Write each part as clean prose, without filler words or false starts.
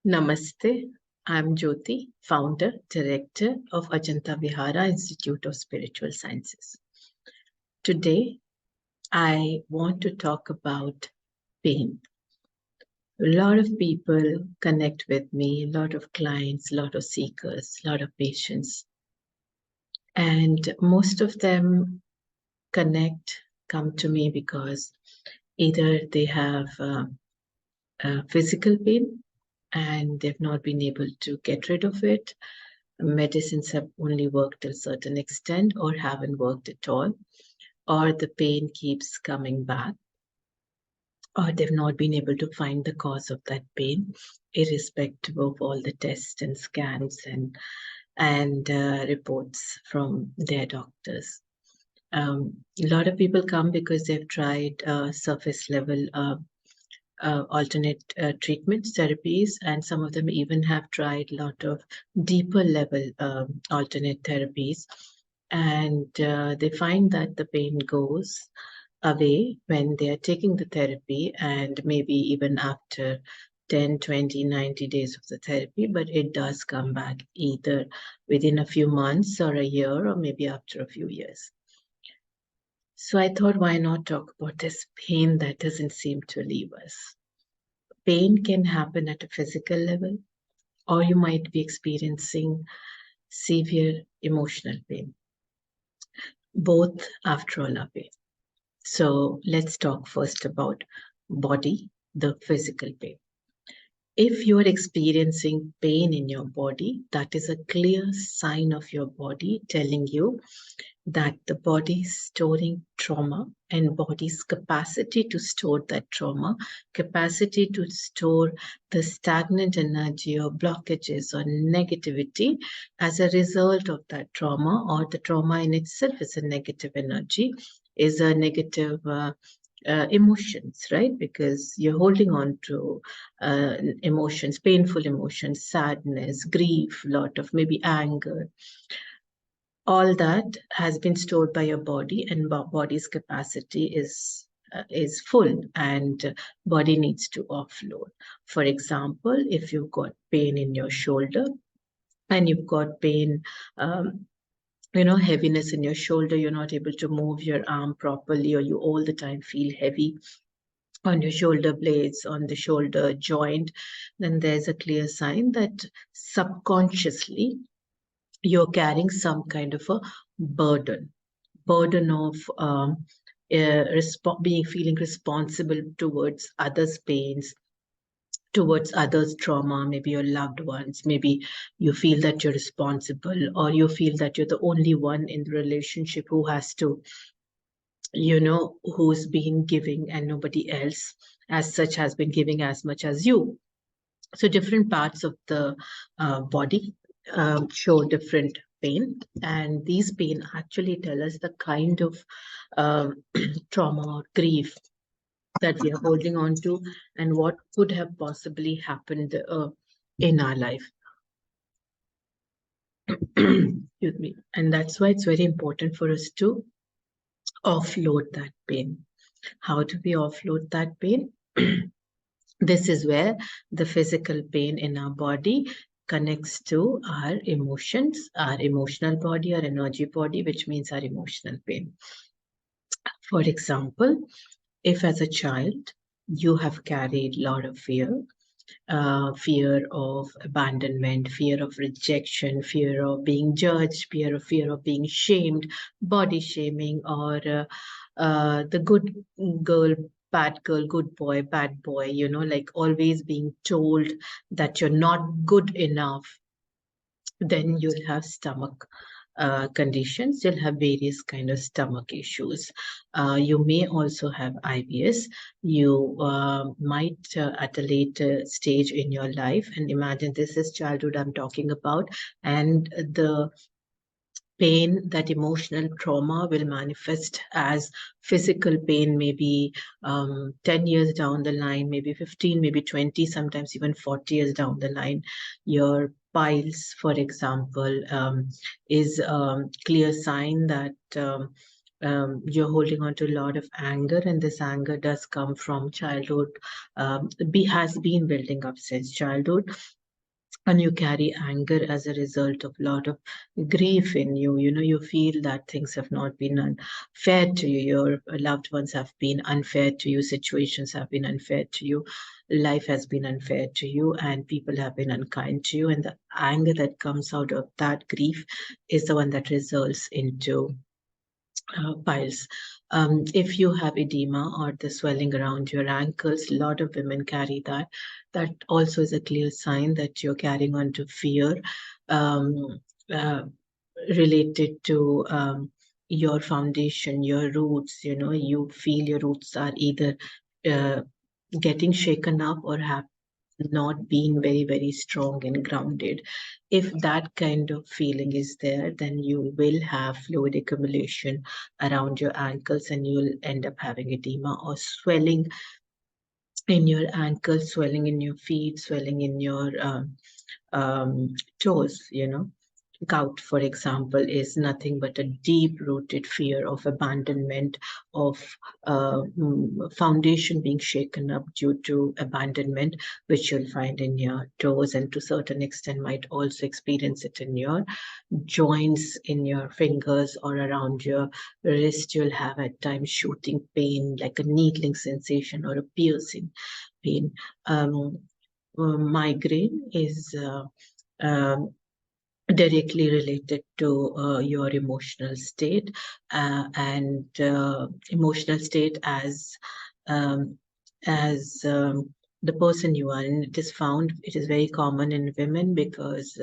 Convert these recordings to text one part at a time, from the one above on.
Namaste. I'm Jyoti, founder, director of Ajanta Vihara Institute of Spiritual Sciences. Today, I want to talk about pain. A lot of people connect with me, a lot of clients, a lot of seekers, a lot of patients. And most of them come to me because either they have physical pain and they've not been able to get rid of it. Medicines have only worked to a certain extent or haven't worked at all, or the pain keeps coming back, or they've not been able to find the cause of that pain, irrespective of all the tests and scans and reports from their doctors. A lot of people come because they've tried surface level alternate treatments, therapies, and some of them even have tried a lot of deeper level alternate therapies. And they find that the pain goes away when they are taking the therapy, and maybe even after 10, 20, 90 days of the therapy, but it does come back either within a few months or a year, or maybe after a few years. So I thought, why not talk about this pain that doesn't seem to leave us? Pain can happen at a physical level, or you might be experiencing severe emotional pain. Both, after all, are pain. So let's talk first about body, the physical pain. If you are experiencing pain in your body, that is a clear sign of your body telling you that the body is storing trauma, and body's capacity to store that trauma, capacity to store the stagnant energy or blockages or negativity as a result of that trauma, or the trauma in itself is a negative energy, is a negative emotions, right? Because you're holding on to emotions, painful emotions, sadness, grief, lot of maybe anger. All that has been stored by your body, and body's capacity is full, and body needs to offload. For example, if you've got pain in your shoulder and you've got pain, heaviness in your shoulder, you're not able to move your arm properly, or you all the time feel heavy on your shoulder blades, on the shoulder joint, then there's a clear sign that subconsciously you're carrying some kind of a burden of feeling responsible towards others' pains, towards others' trauma, maybe your loved ones. Maybe you feel that you're responsible, or you feel that you're the only one in the relationship who has to, who's been giving, and nobody else as such has been giving as much as you. So different parts of the body show different pain, and these pain actually tell us the kind of trauma or grief that we are holding on to, and what could have possibly happened in our life. Excuse me. And that's why it's very important for us to offload that pain. How do we offload that pain? This is where the physical pain in our body connects to our emotions, our emotional body, our energy body, which means our emotional pain. For example, if as a child you have carried a lot of fear, fear of abandonment, fear of rejection, fear of being judged, fear of being shamed, body shaming, or the good girl, bad girl, good boy, bad boy, like always being told that you're not good enough, then you'll have stomach conditions. You'll have various kind of stomach issues. You may also have IBS. You might at a later stage in your life, and imagine this is childhood I'm talking about, and the pain, that emotional trauma will manifest as physical pain, maybe 10 years down the line, maybe 15, maybe 20, sometimes even 40 years down the line. Your piles, for example, is a clear sign that you're holding on to a lot of anger, and this anger does come from childhood, has been building up since childhood, and you carry anger as a result of a lot of grief in you. You know, you feel that things have not been fair to you, your loved ones have been unfair to you, situations have been unfair to you, life has been unfair to you, and people have been unkind to you, and the anger that comes out of that grief is the one that results into piles. If you have edema or the swelling around your ankles, a lot of women carry that. That also is a clear sign that you're carrying on to fear um, uh, related to your foundation, your roots. You know, you feel your roots are either uh, getting shaken up or have not being very, very strong and grounded. If that kind of feeling is there, then you will have fluid accumulation around your ankles and you'll end up having edema or swelling in your ankles, swelling in your feet, swelling in your toes, you know. Gout, for example, is nothing but a deep-rooted fear of abandonment, of foundation being shaken up due to abandonment, which you'll find in your toes, and to a certain extent might also experience it in your joints, in your fingers or around your wrist. You'll have at times shooting pain, like a needling sensation or a piercing pain. Um, Migraine is um, directly related to your emotional state, and emotional state um, as the person you are. And it is very common in women because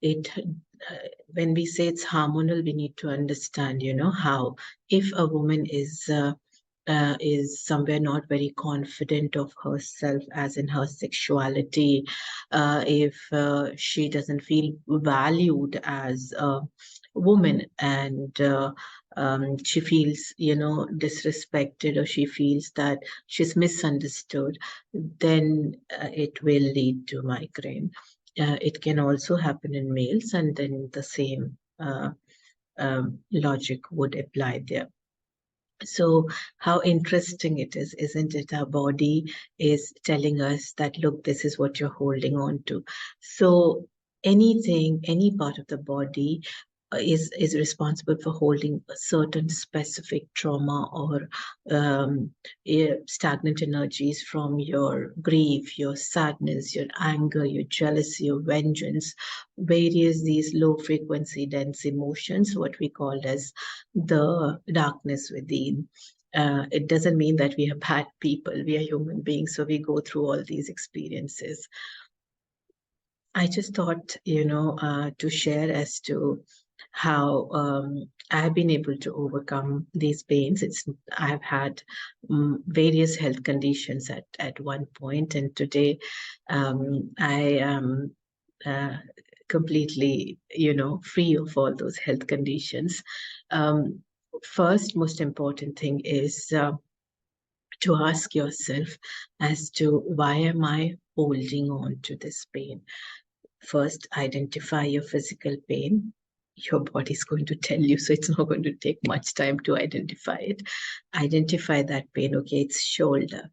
it when we say it's hormonal, we need to understand, you know, how if a woman is somewhere not very confident of herself, as in her sexuality, if she doesn't feel valued as a woman, and she feels, you know, disrespected, or she feels that she's misunderstood, then it will lead to migraine. It can also happen in males, and then the same logic would apply there. So, how interesting it is, isn't it? Our body is telling us that, look, this is what you're holding on to. So, any part of the body is responsible for holding a certain specific trauma or stagnant energies from your grief, your sadness, your anger, your jealousy, your vengeance, various these low frequency dense emotions, what we call as the darkness within. It doesn't mean that we are bad people. We are human beings, so we go through all these experiences. I just thought, you know, to share as to how I've been able to overcome these pains. I've had various health conditions at one point, and today I am completely, you know, free of all those health conditions. Um, First, most important thing is to ask yourself as to why am I holding on to this pain? First, identify your physical pain. Your body's going to tell you, so it's not going to take much time to identify it. Identify that pain. Okay, it's shoulder.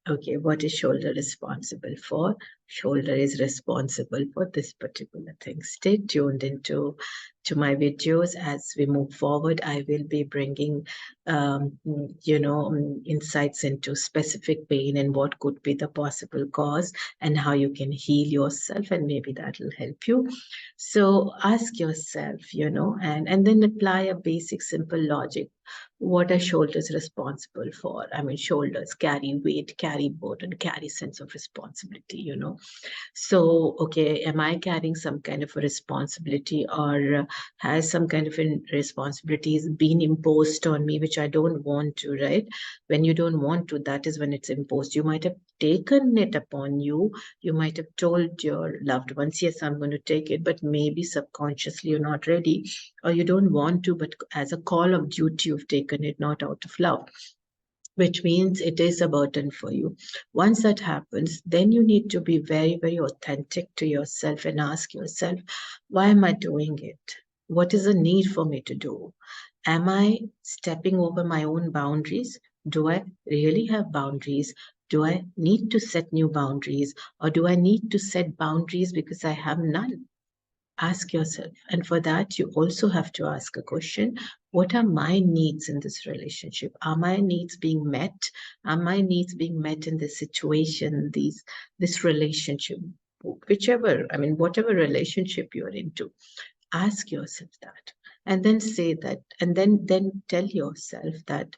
Okay, what is shoulder responsible for? Shoulder is responsible for this particular thing. Stay tuned into to my videos as we move forward. I will be bringing, you know, insights into specific pain and what could be the possible cause and how you can heal yourself, and maybe that will help you. So ask yourself, you know, and then apply a basic, simple logic. What are shoulders responsible for? I mean, shoulders carry weight, carry burden, carry sense of responsibility, you know. So, okay, am I carrying some kind of a responsibility, or has some kind of responsibilities been imposed on me, which I don't want to, right? When you don't want to, that is when it's imposed. You might have taken it upon you. You might have told your loved ones, yes, I'm going to take it, but maybe subconsciously you're not ready, or you don't want to, but as a call of duty, you've taken it, not out of love, which means it is a burden for you. Once that happens, then you need to be very, very authentic to yourself and ask yourself, why am I doing it? What is the need for me to do? Am I stepping over my own boundaries? Do I really have boundaries? Do I need to set new boundaries? Or do I need to set boundaries because I have none? Ask yourself. And for that, you also have to ask a question. What are my needs in this relationship? Are my needs being met? Are my needs being met in this situation, this relationship? Whichever, I mean, whatever relationship you're into, ask yourself that. And then say that, and then tell yourself that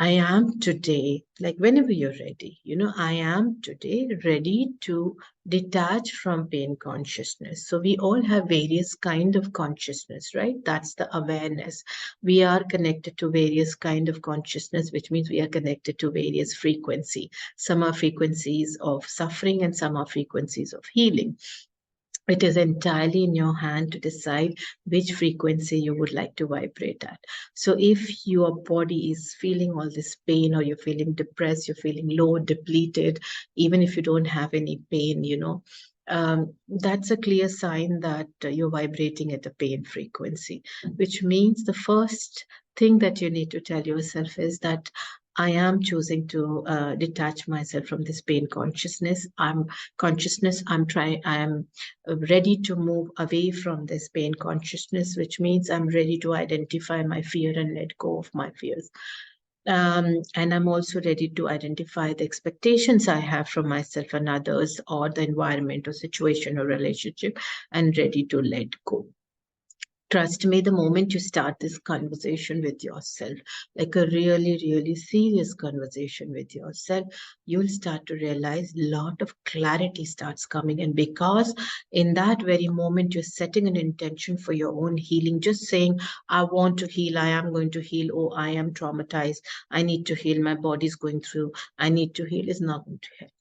I am today, like whenever you're ready, I am today ready to detach from pain consciousness. So we all have various kind of consciousness, right? That's the awareness. We are connected to various kind of consciousness, which means we are connected to various frequency. Some are frequencies of suffering and some are frequencies of healing. It is entirely in your hand to decide which frequency you would like to vibrate at. So if your body is feeling all this pain, or you're feeling depressed, you're feeling low, depleted, even if you don't have any pain, that's a clear sign that you're vibrating at a pain frequency, which means the first thing that you need to tell yourself is that I am choosing to detach myself from this pain consciousness. I am ready to move away from this pain consciousness, which means I'm ready to identify my fear and let go of my fears. And I'm also ready to identify the expectations I have from myself and others, or the environment or situation or relationship, and ready to let go. Trust me, the moment you start this conversation with yourself, like a really, really serious conversation with yourself, you'll start to realize a lot of clarity starts coming. And because in that very moment, you're setting an intention for your own healing, just saying, I want to heal, I am going to heal, oh, I am traumatized, I need to heal, my body's going through, I need to heal, is not going to help.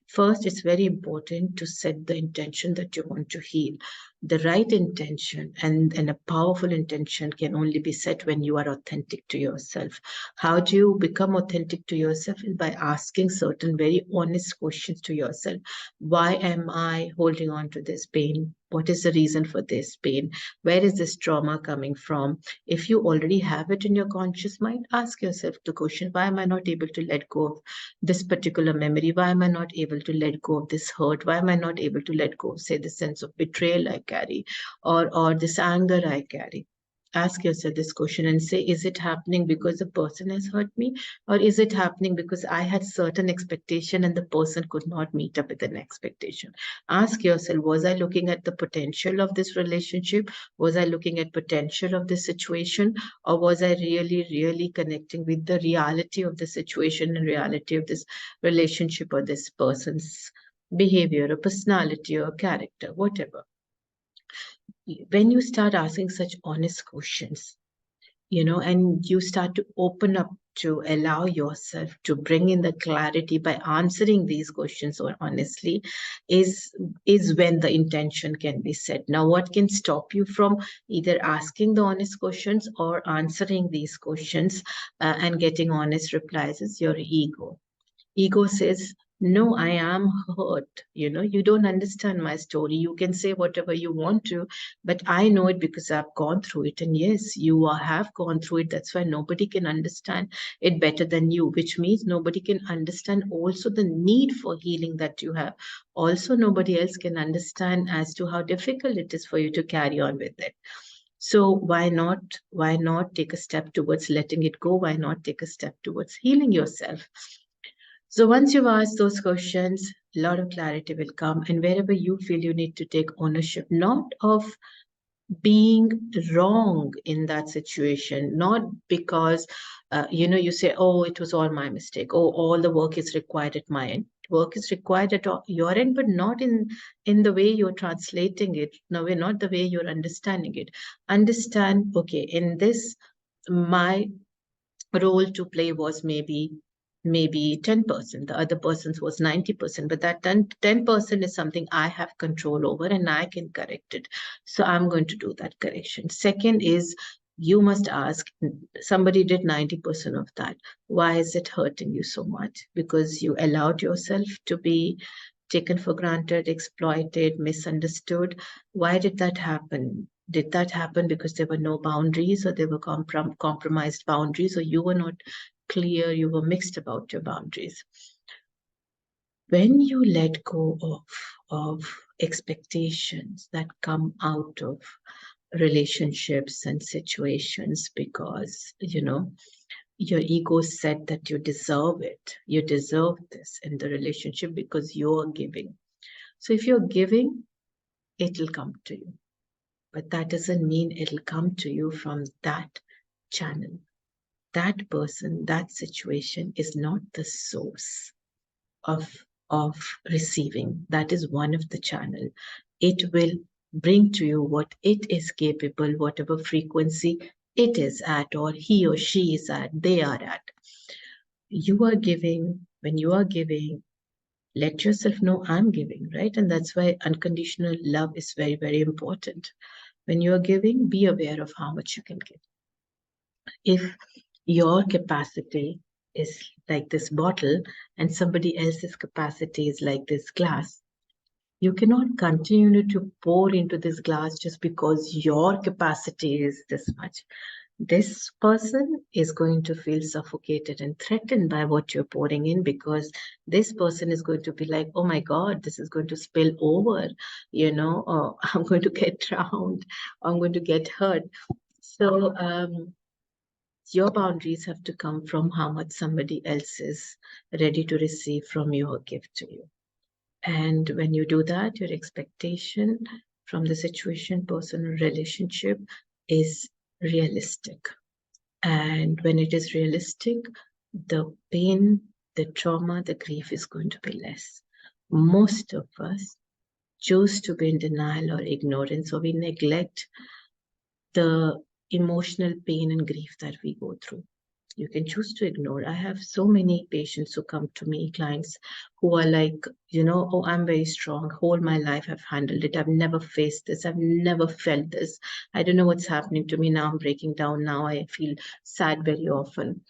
First, it's very important to set the intention that you want to heal. The right intention and a powerful intention can only be set when you are authentic to yourself. How do you become authentic to yourself? Is by asking certain very honest questions to yourself. Why am I holding on to this pain? What is the reason for this pain? Where is this trauma coming from? If you already have it in your conscious mind, ask yourself the question, why am I not able to let go of this particular memory? Why am I not able to let go of this hurt? Why am I not able to let go of, say, the sense of betrayal I carry, or this anger I carry? Ask yourself this question and say, is it happening because the person has hurt me? Or is it happening because I had certain expectation and the person could not meet up with an expectation? Ask yourself, was I looking at the potential of this relationship? Was I looking at potential of this situation? Or was I really, really connecting with the reality of the situation and reality of this relationship or this person's behavior or personality or character, whatever? When you start asking such honest questions, and you start to open up to allow yourself to bring in the clarity by answering these questions or honestly, is when the intention can be set. Now, what can stop you from either asking the honest questions or answering these questions and getting honest replies is your ego. Ego says, no, I am hurt. You don't understand my story. You can say whatever you want to, but I know it because I've gone through it. And yes, have gone through it. That's why nobody can understand it better than you, which means nobody can understand also the need for healing that you have. Also, nobody else can understand as to how difficult it is for you to carry on with it. So why not take a step towards letting it go? Why not take a step towards healing yourself? So once you've asked those questions, a lot of clarity will come. And wherever you feel you need to take ownership, not of being wrong in that situation, not because, you say, oh, it was all my mistake. Oh, all the work is required at my end. Work is required at your end, but not in the way you're translating it. No, not the way you're understanding it. Understand, okay, in this, my role to play was maybe 10%, the other person's was 90%, but that 10% is something I have control over and I can correct it. So I'm going to do that correction. Second is, you must ask, somebody did 90% of that. Why is it hurting you so much? Because you allowed yourself to be taken for granted, exploited, misunderstood. Why did that happen? Did that happen because there were no boundaries, or there were compromised boundaries, or you were not clear, you were mixed about your boundaries? When you let go of expectations that come out of relationships and situations, because your ego said that you deserve it, you deserve this in the relationship because you're giving. So if you're giving, it'll come to you, but that doesn't mean it'll come to you from that channel. That person, that situation is not the source of receiving. That is one of the channel. It will bring to you what it is capable, whatever frequency it is at, or he or she is at, they are at. You are giving. When you are giving, let yourself know I'm giving, right? And that's why unconditional love is very, very important. When you are giving, be aware of how much you can give. If your capacity is like this bottle and somebody else's capacity is like this glass, you cannot continue to pour into this glass just because your capacity is this much. This person is going to feel suffocated and threatened by what you're pouring in, because this person is going to be like, oh my God, this is going to spill over, I'm going to get drowned, I'm going to get hurt. So your boundaries have to come from how much somebody else is ready to receive from your gift to you. And when you do that, your expectation from the situation, person, or relationship is realistic. And when it is realistic, the pain, the trauma, the grief is going to be less. Most of us choose to be in denial or ignorance, or we neglect the emotional pain and grief that we go through. You can choose to ignore. I have so many patients who come to me, clients who are like, oh, I'm very strong. Whole my life I've handled it. I've never faced this. I've never felt this. I don't know what's happening to me now. I'm breaking down now. I feel sad very often.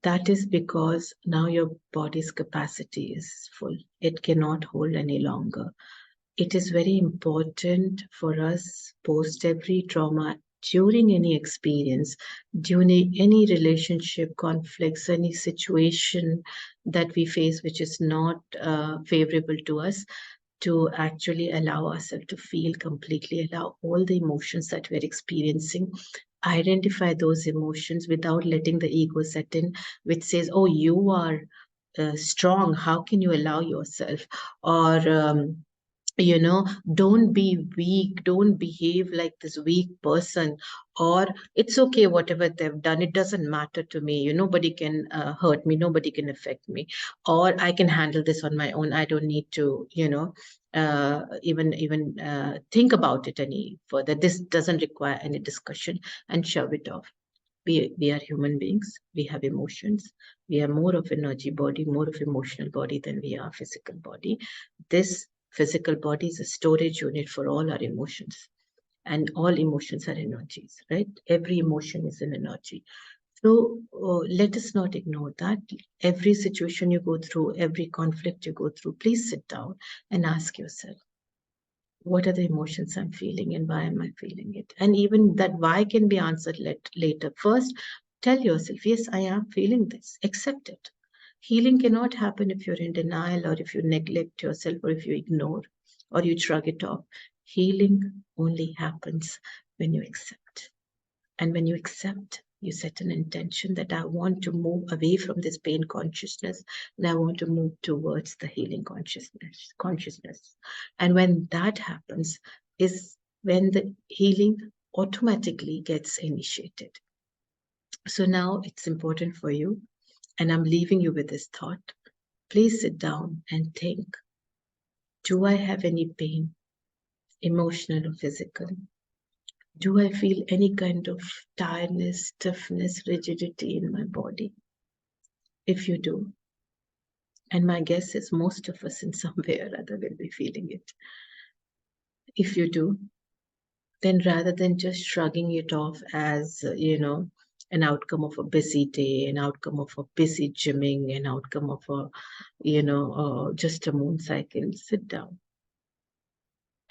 That is because now your body's capacity is full. It cannot hold any longer. It is very important for us post every trauma, during any experience, during any relationship conflicts, any situation that we face which is not favorable to us, to actually allow ourselves to feel completely, allow all the emotions that we're experiencing, identify those emotions without letting the ego set in, which says, oh, you are strong, how can you allow yourself, or don't be weak, don't behave like this weak person, or it's okay whatever they've done, it doesn't matter to me, nobody can hurt me, nobody can affect me, or I can handle this on my own, I don't need to even think about it any further, this doesn't require any discussion, and shove it off. We are human beings, we have emotions, we are more of energy body, more of emotional body than we are physical body. This physical body is a storage unit for all our emotions, and all emotions are energies, right? Every emotion is an energy. So let us not ignore that. Every situation you go through, every conflict you go through, please sit down and ask yourself, what are the emotions I'm feeling and why am I feeling it? And even that why can be answered later. First, tell yourself, yes, I am feeling this. Accept it. Healing cannot happen if you're in denial, or if you neglect yourself, or if you ignore, or you shrug it off. Healing only happens when you accept. And when you accept, you set an intention that I want to move away from this pain consciousness, and I want to move towards the healing consciousness. And when that happens is when the healing automatically gets initiated. So now it's important for you, and I'm leaving you with this thought. Please sit down and think, do I have any pain, emotional or physical? Do I feel any kind of tiredness, stiffness, rigidity in my body? If you do, and my guess is most of us in some way or other will be feeling it. If you do, then rather than just shrugging it off as, an outcome of a busy day, an outcome of a busy gymming, an outcome of a, just a moon cycle, sit down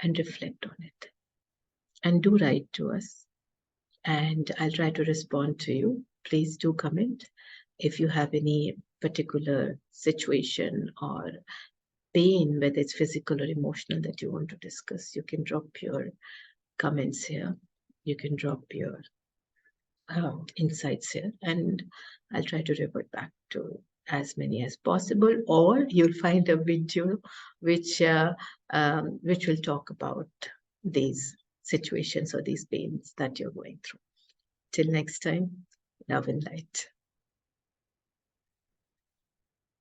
and reflect on it. and do write to us. And I'll try to respond to you. Please do comment if you have any particular situation or pain, whether it's physical or emotional, that you want to discuss. You can drop your comments here. You can drop your insights here, and I'll try to revert back to as many as possible. Or you'll find a video which will talk about these situations or these pains that you're going through. Till next time, love and light.